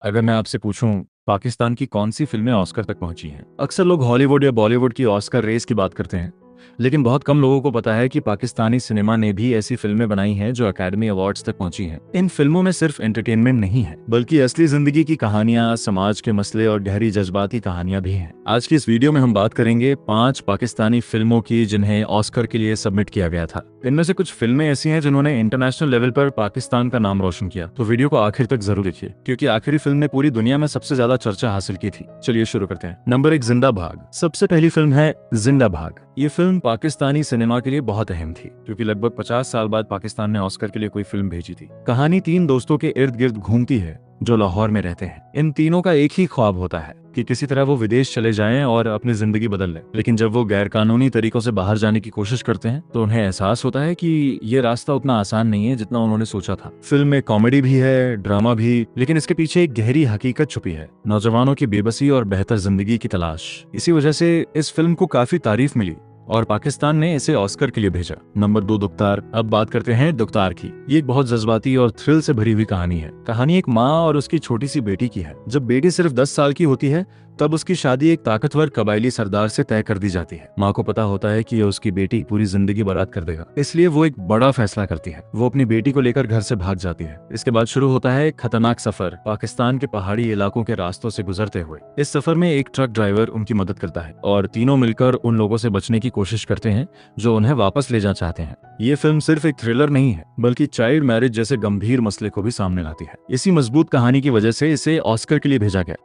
अगर मैं आपसे पूछूं पाकिस्तान की कौन सी फिल्में ऑस्कर तक पहुंची हैं, अक्सर लोग हॉलीवुड या बॉलीवुड की ऑस्कर रेस की बात करते हैं। लेकिन बहुत कम लोगों को पता है कि पाकिस्तानी सिनेमा ने भी ऐसी फिल्में बनाई हैं जो अकेडमी अवार्ड्स तक पहुंची हैं। इन फिल्मों में सिर्फ एंटरटेनमेंट नहीं है, बल्कि असली जिंदगी की कहानियां, समाज के मसले और गहरी जज्बाती कहानियां भी हैं। आज की इस वीडियो में हम बात करेंगे 5 पाकिस्तानी फिल्मों की जिन्हें ऑस्कर के लिए सबमिट किया गया था। इनमें से कुछ फिल्में ऐसी हैं जिन्होंने इंटरनेशनल लेवल पर पाकिस्तान का नाम रोशन किया। तो वीडियो को आखिर तक जरूर देखिए, क्योंकि आखिरी फिल्म ने पूरी दुनिया में सबसे ज्यादा चर्चा हासिल की थी। चलिए शुरू करते हैं। नंबर 1, जिंदा भाग। सबसे पहली फिल्म है जिंदा भाग। ये फिल्म पाकिस्तानी सिनेमा के लिए बहुत अहम थी, क्योंकि लगभग 50 साल बाद पाकिस्तान ने ऑस्कर के लिए कोई फिल्म भेजी थी। कहानी 3 दोस्तों के इर्द गिर्द घूमती है जो लाहौर में रहते हैं। इन तीनों का एक ही ख्वाब होता है कि किसी तरह वो विदेश चले जाएं और अपनी जिंदगी बदल लें। लेकिन जब वो गैर कानूनी तरीकों से बाहर जाने की कोशिश करते हैं तो उन्हें एहसास होता है कि ये रास्ता उतना आसान नहीं है जितना उन्होंने सोचा था। फिल्म में कॉमेडी भी है, ड्रामा भी, लेकिन इसके पीछे एक गहरी हकीकत छुपी है, नौजवानों की बेबसी और बेहतर जिंदगी की तलाश। इसी वजह से इस फिल्म को काफी तारीफ मिली और पाकिस्तान ने इसे ऑस्कर के लिए भेजा। नंबर 2, दुख्तार। अब बात करते हैं दुख्तार की। ये एक बहुत जज्बाती और थ्रिल से भरी हुई कहानी है। कहानी एक माँ और उसकी छोटी सी बेटी की है। जब बेटी सिर्फ 10 साल की होती है तब उसकी शादी एक ताकतवर कबायली सरदार से तय कर दी जाती है। माँ को पता होता है कि ये उसकी बेटी पूरी जिंदगी बर्बाद कर देगा, इसलिए वो एक बड़ा फैसला करती है। वो अपनी बेटी को लेकर घर से भाग जाती है। इसके बाद शुरू होता है एक खतरनाक सफर, पाकिस्तान के पहाड़ी इलाकों के रास्तों से गुजरते हुए। इस सफर में एक ट्रक ड्राइवर उनकी मदद करता है और तीनों मिलकर उन लोगों से बचने की कोशिश करते हैं जो उन्हें वापस ले जाना चाहते हैं। ये फिल्म सिर्फ एक थ्रिलर नहीं है, बल्कि चाइल्ड मैरिज जैसे गंभीर मसले को भी सामने लाती है। इसी मजबूत कहानी की वजह से इसे ऑस्कर के लिए भेजा गया।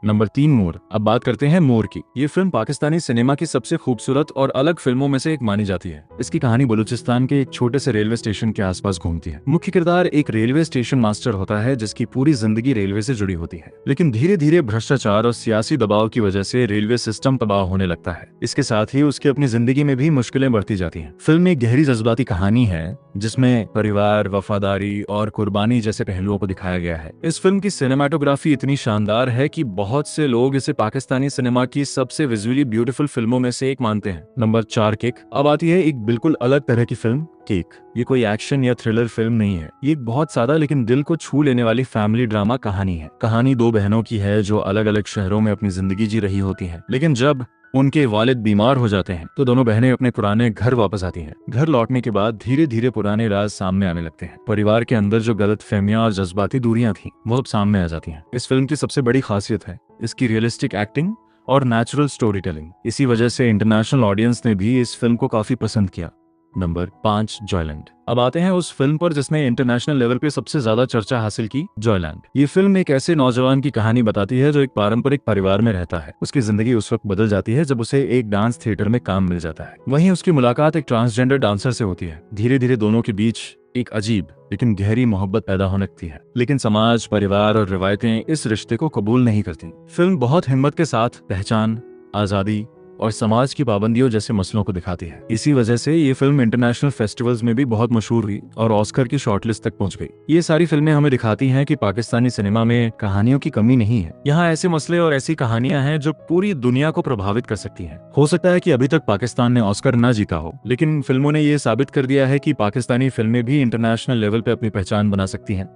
नंबर 3, मोर। अब बात करते हैं मोर की। ये फिल्म पाकिस्तानी सिनेमा की सबसे खूबसूरत और अलग फिल्मों में से एक मानी जाती है। इसकी कहानी बलूचिस्तान के एक छोटे से रेलवे स्टेशन के आसपास घूमती है। मुख्य किरदार एक रेलवे स्टेशन मास्टर होता है जिसकी पूरी जिंदगी रेलवे से जुड़ी होती है, लेकिन धीरे धीरे भ्रष्टाचार और सियासी दबाव की वजह से रेलवे सिस्टम तबाह होने लगता है। इसके साथ ही उसकी अपनी जिंदगी में भी मुश्किलें बढ़ती जाती हैं। फिल्म एक गहरी जज्बाती कहानी है जिसमें परिवार, वफादारी और कुर्बानी जैसे पहलुओं को दिखाया गया है। इस फिल्म की सिनेमाटोग्राफी इतनी शानदार है कि बहुत से लोग इसे पाकिस्तानी सिनेमा की सबसे विजुअली ब्यूटीफुल फिल्मों में से एक मानते हैं। Number 4, cake. अब आती है एक बिल्कुल अलग तरह की फिल्म, केक। ये कोई एक्शन या थ्रिलर फिल्म नहीं है। ये एक बहुत सादा लेकिन दिल को छू लेने वाली फैमिली ड्रामा कहानी है। कहानी 2 बहनों की है जो अलग अलग शहरों में अपनी जिंदगी जी रही होती हैं, लेकिन जब उनके वालिद बीमार हो जाते हैं तो दोनों बहनें अपने पुराने घर वापस आती हैं। घर लौटने के बाद धीरे धीरे पुराने राज सामने आने लगते हैं। परिवार के अंदर जो गलतफहमियां और जज्बाती दूरियां थीं, वो अब सामने आ जाती हैं। इस फिल्म की सबसे बड़ी खासियत है इसकी रियलिस्टिक एक्टिंग और नेचुरल स्टोरी टेलिंग। इसी वजह से इंटरनेशनल ऑडियंस ने भी इस फिल्म को काफी पसंद किया। Number 5, Joyland. अब आते हैं उस फिल्म पर जिसने इंटरनेशनल लेवल पे सबसे ज्यादा चर्चा हासिल की, जॉयलैंड। ये फिल्म एक ऐसे नौजवान की कहानी बताती है जो एक पारंपरिक परिवार में रहता है। उसकी जिंदगी उस वक्त बदल जाती है जब उसे एक डांस थिएटर में काम मिल जाता है। वहीं उसकी मुलाकात एक ट्रांसजेंडर डांसर से होती है। धीरे धीरे दोनों के बीच एक अजीब लेकिन गहरी मोहब्बत पैदा होने लगती है, लेकिन समाज, परिवार और रिवायतें इस रिश्ते को कबूल नहीं करती। फिल्म बहुत हिम्मत के साथ पहचान, आजादी और समाज की पाबंदियों जैसे मसलों को दिखाती है। इसी वजह से ये फिल्म इंटरनेशनल फेस्टिवल्स में भी बहुत मशहूर हुई और ऑस्कर की शॉर्टलिस्ट तक पहुंच गई। ये सारी फिल्में हमें दिखाती हैं कि पाकिस्तानी सिनेमा में कहानियों की कमी नहीं है। यहाँ ऐसे मसले और ऐसी कहानियां हैं जो पूरी दुनिया को प्रभावित कर सकती हैं। हो सकता है कि अभी तक पाकिस्तान ने ऑस्कर न जीता हो, लेकिन फिल्मों ने ये साबित कर दिया है कि पाकिस्तानी फिल्में भी इंटरनेशनल लेवल पे अपनी पहचान बना सकती हैं।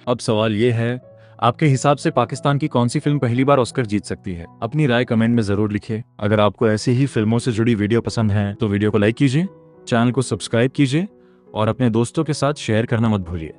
अब सवाल ये है, आपके हिसाब से पाकिस्तान की कौन सी फिल्म पहली बार ऑस्कर जीत सकती है? अपनी राय कमेंट में जरूर लिखिए। अगर आपको ऐसी ही फिल्मों से जुड़ी वीडियो पसंद है तो वीडियो को लाइक कीजिए, चैनल को सब्सक्राइब कीजिए और अपने दोस्तों के साथ शेयर करना मत भूलिए।